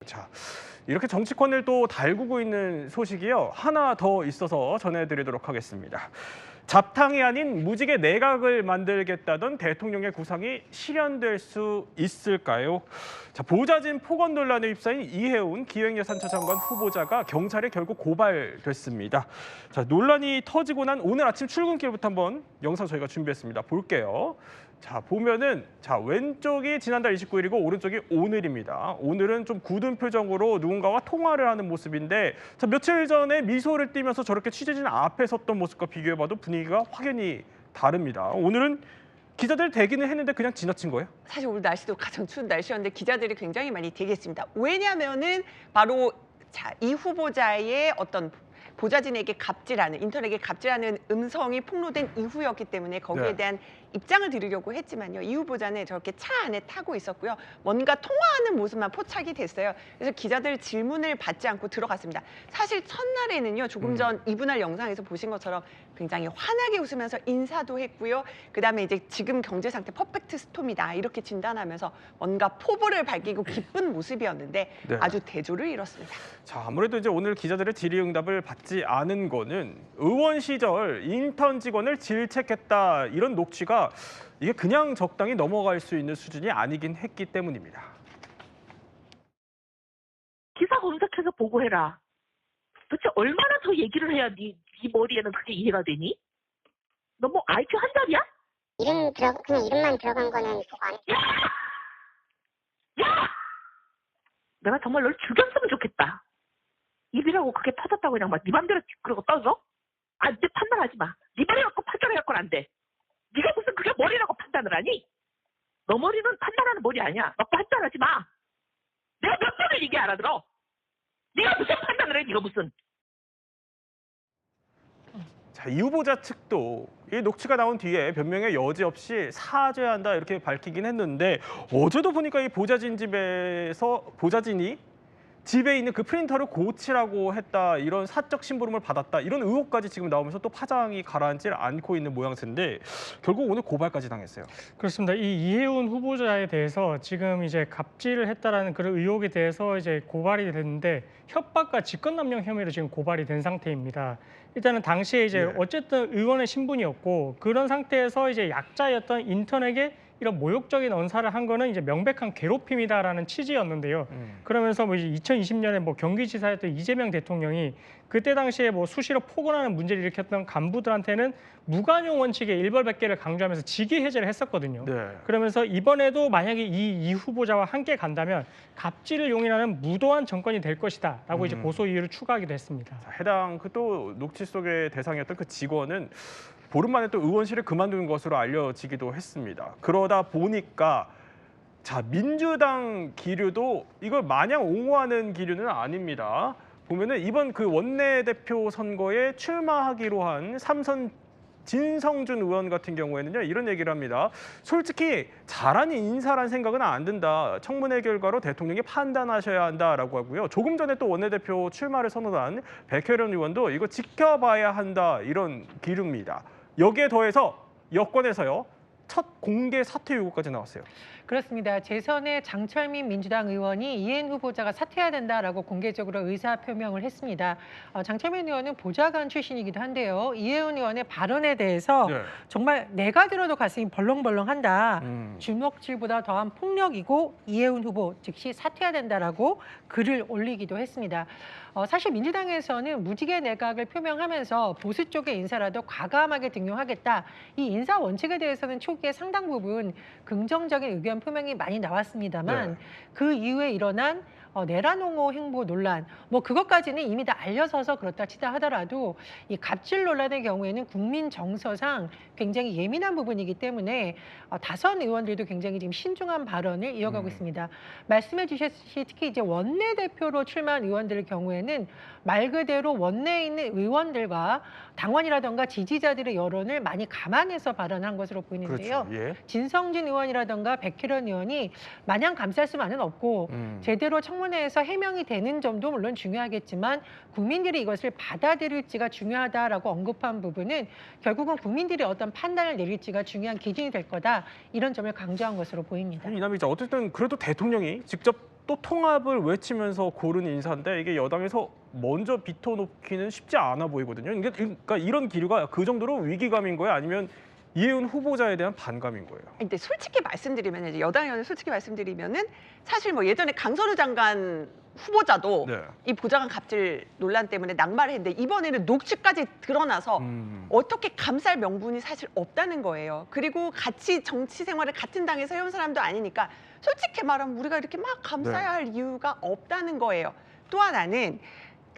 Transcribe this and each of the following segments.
자, 이렇게 정치권을 또 달구고 있는 소식이요. 하나 더 있어서 전해드리도록 하겠습니다. 잡탕이 아닌 무지개 내각을 만들겠다던 대통령의 구상이 실현될 수 있을까요? 자, 보좌진 폭언 논란에 휩싸인 이해운 기획예산처 장관 후보자가 경찰에 결국 고발됐습니다. 자, 논란이 터지고 난 오늘 아침 출근길부터 한번 영상 저희가 준비했습니다. 볼게요. 자, 보면은 왼쪽이 지난달 29일이고 오른쪽이 오늘입니다. 오늘은 좀 굳은 표정으로 누군가와 통화를 하는 모습인데 며칠 전에 미소를 띠면서 저렇게 취재진 앞에 섰던 모습과 비교해봐도 분위기가 확연히 다릅니다. 오늘은 기자들 대기는 했는데 그냥 지나친 거예요? 사실 오늘 날씨도 가장 추운 날씨였는데 기자들이 굉장히 많이 대기했습니다. 왜냐하면은 바로 이 후보자의 어떤 보좌진에게 갑질하는, 인턴에게 갑질하는 음성이 폭로된 이후였기 때문에 거기에 대한 입장을 드리려고 했지만요. 이 후보자는 저렇게 차 안에 타고 있었고요. 뭔가 통화하는 모습만 포착이 됐어요. 그래서 기자들 질문을 받지 않고 들어갔습니다. 사실 첫날에는요. 조금 전 이분할 영상에서 보신 것처럼 굉장히 환하게 웃으면서 인사도 했고요. 그다음에 이제 지금 경제 상태 퍼펙트 스톰이다 이렇게 진단하면서 뭔가 포부를 밝히고 기쁜 모습이었는데 아주 대조를 이뤘습니다. 자, 아무래도 이제 오늘 기자들의 질의응답을 받지 않은 거는 의원 시절 인턴 직원을 질책했다 이런 녹취가 이게 그냥 적당히 넘어갈 수 있는 수준이 아니긴 했기 때문입니다. 기사 검색해서 보고해라. 도대체 얼마나 더 얘기를 해야 네 머리에는 그게 이해가 되니? 너 뭐 IQ 한 자리야? 그냥 이름만 들어간 거는 그거 아니야? 야! 내가 정말 널 죽였으면 좋겠다. 입이라고 그게 터졌다고 그냥 막 네 맘대로 그러고 떠져? 아, 이제 판단하지 마. 네 머리 갖고 판단해갖고는 안 돼. 네가 무슨 그게 머리라고 판단을 하니? 너 머리는 판단하는 머리 아니야. 너 판단하지 마. 내가 몇 번을 얘기 알아들어. 네가 무슨 판단을 해? 네가 무슨. 자, 이 후보자 측도 이 녹취가 나온 뒤에 변명의 여지 없이 사죄한다 이렇게 밝히긴 했는데 어제도 보니까 이 보좌진이 집에 있는 그 프린터를 고치라고 했다 이런 사적 심부름을 받았다 이런 의혹까지 지금 나오면서 또 파장이 가라앉질 않고 있는 모양새인데 결국 오늘 고발까지 당했어요. 그렇습니다. 이 이해운 후보자에 대해서 지금 이제 갑질을 했다라는 그런 의혹에 대해서 이제 고발이 됐는데 협박과 직권남용 혐의로 지금 고발이 된 상태입니다. 일단은 당시에 이제 어쨌든 의원의 신분이었고 그런 상태에서 이제 약자였던 인턴에게 이런 모욕적인 언사를 한 거는 이제 명백한 괴롭힘이다라는 취지였는데요. 그러면서 뭐 이제 2020년에 뭐 경기지사였던 이재명 대통령이 그때 당시에 뭐 수시로 폭언하는 문제를 일으켰던 간부들한테는 무관용 원칙의 일벌백계를 강조하면서 직위 해제를 했었거든요. 그러면서 이번에도 만약에 이 후보자와 함께 간다면 갑질을 용인하는 무도한 정권이 될 것이다라고 이제 고소 이유를 추가하기도 했습니다. 자, 해당 그 또 녹취 속의 대상이었던 그 직원은 보름 만에 또 의원실을 그만둔 것으로 알려지기도 했습니다. 그러다 보니까 민주당 기류도 이걸 마냥 옹호하는 기류는 아닙니다. 보면은 이번 그 원내대표 선거에 출마하기로 한 삼선 진성준 의원 같은 경우에는요 이런 얘기를 합니다. 솔직히 잘하는 인사란 생각은 안 든다. 청문회 결과로 대통령이 판단하셔야 한다라고 하고요. 조금 전에 또 원내대표 출마를 선언한 백혜련 의원도 이거 지켜봐야 한다 이런 기류입니다. 여기에 더해서 여권에서요 첫 공개 사퇴 요구까지 나왔어요. 그렇습니다. 재선의 장철민 민주당 의원이 이해운 후보자가 사퇴해야 된다라고 공개적으로 의사 표명을 했습니다. 장철민 의원은 보좌관 출신이기도 한데요. 이해운 의원의 발언에 대해서 정말 내가 들어도 가슴이 벌렁벌렁한다. 주먹질보다 더한 폭력이고 이해운 후보 즉시 사퇴해야 된다라고 글을 올리기도 했습니다. 사실 민주당에서는 무지개 내각을 표명하면서 보수 쪽의 인사라도 과감하게 등용하겠다. 이 인사 원칙에 대해서는 초기에 상당 부분 긍정적인 의견 표명이 많이 나왔습니다만 그 이후에 일어난 내란 옹호 행보 논란, 뭐 그것까지는 이미 다 알려져서 그렇다 치다 하더라도 이 갑질 논란의 경우에는 국민 정서상 굉장히 예민한 부분이기 때문에 다선 의원들도 굉장히 지금 신중한 발언을 이어가고 있습니다. 말씀해 주셨듯이 특히 이제 원내대표로 출마한 의원들의 경우에는 말 그대로 원내에 있는 의원들과 당원이라든가 지지자들의 여론을 많이 감안해서 발언한 것으로 보이는데요. 진성준 의원이라든가 백혜련 의원이 마냥 감쌀 수만은 없고 제대로 청문회에서 해명이 되는 점도 물론 중요하겠지만 국민들이 이것을 받아들일지가 중요하다라고 언급한 부분은 결국은 국민들이 어떤 판단을 내릴지가 중요한 기준이 될 거다. 이런 점을 강조한 것으로 보입니다. 이남희 기자, 어쨌든 그래도 대통령이 직접 또 통합을 외치면서 고른 인사인데 이게 여당에서 먼저 비토놓기는 쉽지 않아 보이거든요. 그러니까 이런 기류가 그 정도로 위기감인 거예요? 아니면 이혜훈 후보자에 대한 반감인 거예요? 근데 솔직히 말씀드리면 이제 여당 의원은 솔직히 말씀드리면은 사실 뭐 예전에 강선우 장관 후보자도 네. 이 보좌관 갑질 논란 때문에 낙마를 했는데 이번에는 녹취까지 드러나서 어떻게 감쌀 명분이 사실 없다는 거예요. 그리고 같이 정치 생활을 같은 당에서 해온 사람도 아니니까 솔직히 말하면 우리가 이렇게 막 감싸야 할 이유가 없다는 거예요. 또 하나는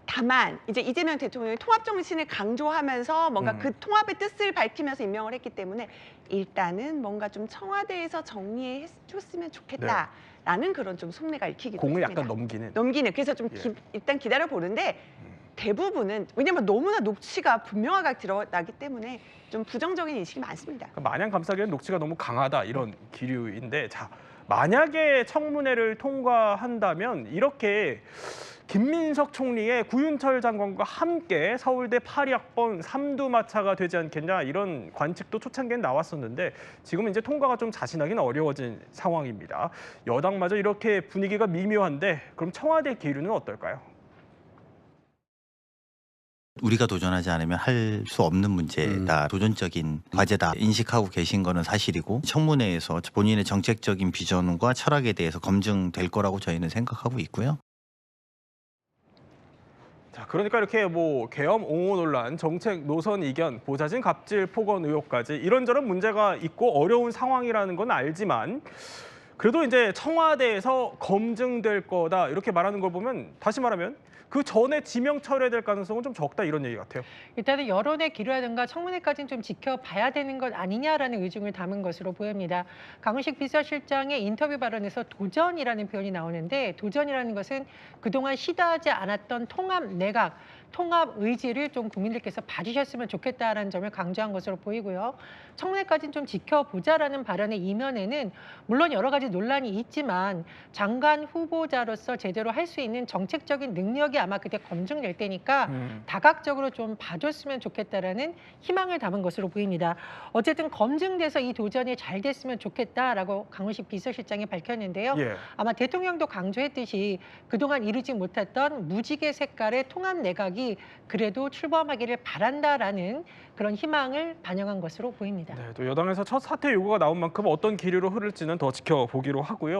다만 이제 이재명 대통령이 통합 정신을 강조하면서 뭔가 그 통합의 뜻을 밝히면서 임명을 했기 때문에 일단은 뭔가 좀 청와대에서 정리해 줬으면 좋겠다라는 그런 좀 속내가 읽히기도 공을 했습니다. 약간 넘기는 그래서 좀 일단 기다려 보는데 대부분은 왜냐면 너무나 녹취가 분명하게 드러나기 때문에 좀 부정적인 인식이 많습니다. 그러니까 마냥 감싸기에는 녹취가 너무 강하다 이런 기류인데 자 만약에 청문회를 통과한다면 이렇게 김민석 총리의 구윤철 장관과 함께 서울대 82학번 삼두마차가 되지 않겠냐 이런 관측도 초창기엔 나왔었는데 지금은 이제 통과가 좀 자신하기는 어려워진 상황입니다. 여당마저 이렇게 분위기가 미묘한데 그럼 청와대 기류는 어떨까요? 우리가 도전하지 않으면 할 수 없는 문제다. 도전적인 과제다. 인식하고 계신 거는 사실이고 청문회에서 본인의 정책적인 비전과 철학에 대해서 검증될 거라고 저희는 생각하고 있고요. 자, 그러니까 이렇게 뭐 계엄 옹호 논란, 정책 노선 이견, 보좌진 갑질 폭언 의혹까지 이런저런 문제가 있고 어려운 상황이라는 건 알지만 그래도 이제 청와대에서 검증될 거다 이렇게 말하는 걸 보면 다시 말하면 그 전에 지명 철회될 가능성은 좀 적다 이런 얘기 같아요. 일단은 여론의 기류라든가 청문회까지는 좀 지켜봐야 되는 것 아니냐라는 의중을 담은 것으로 보입니다. 강훈식 비서실장의 인터뷰 발언에서 도전이라는 표현이 나오는데 도전이라는 것은 그동안 시도하지 않았던 통합 내각, 통합 의지를 좀 국민들께서 봐주셨으면 좋겠다라는 점을 강조한 것으로 보이고요. 청문회까지는 좀 지켜보자라는 발언의 이면에는 물론 여러 가지 논란이 있지만 장관 후보자로서 제대로 할 수 있는 정책적인 능력이 아마 그때 검증될 때니까 다각적으로 좀 봐줬으면 좋겠다라는 희망을 담은 것으로 보입니다. 어쨌든 검증돼서 이 도전이 잘 됐으면 좋겠다라고 강훈식 비서실장이 밝혔는데요. 예. 아마 대통령도 강조했듯이 그동안 이루지 못했던 무지개 색깔의 통합 내각이 그래도 출범하기를 바란다라는 그런 희망을 반영한 것으로 보입니다. 네, 또 여당에서 첫 사퇴 요구가 나온 만큼 어떤 기류로 흐를지는 더 지켜보기로 하고요.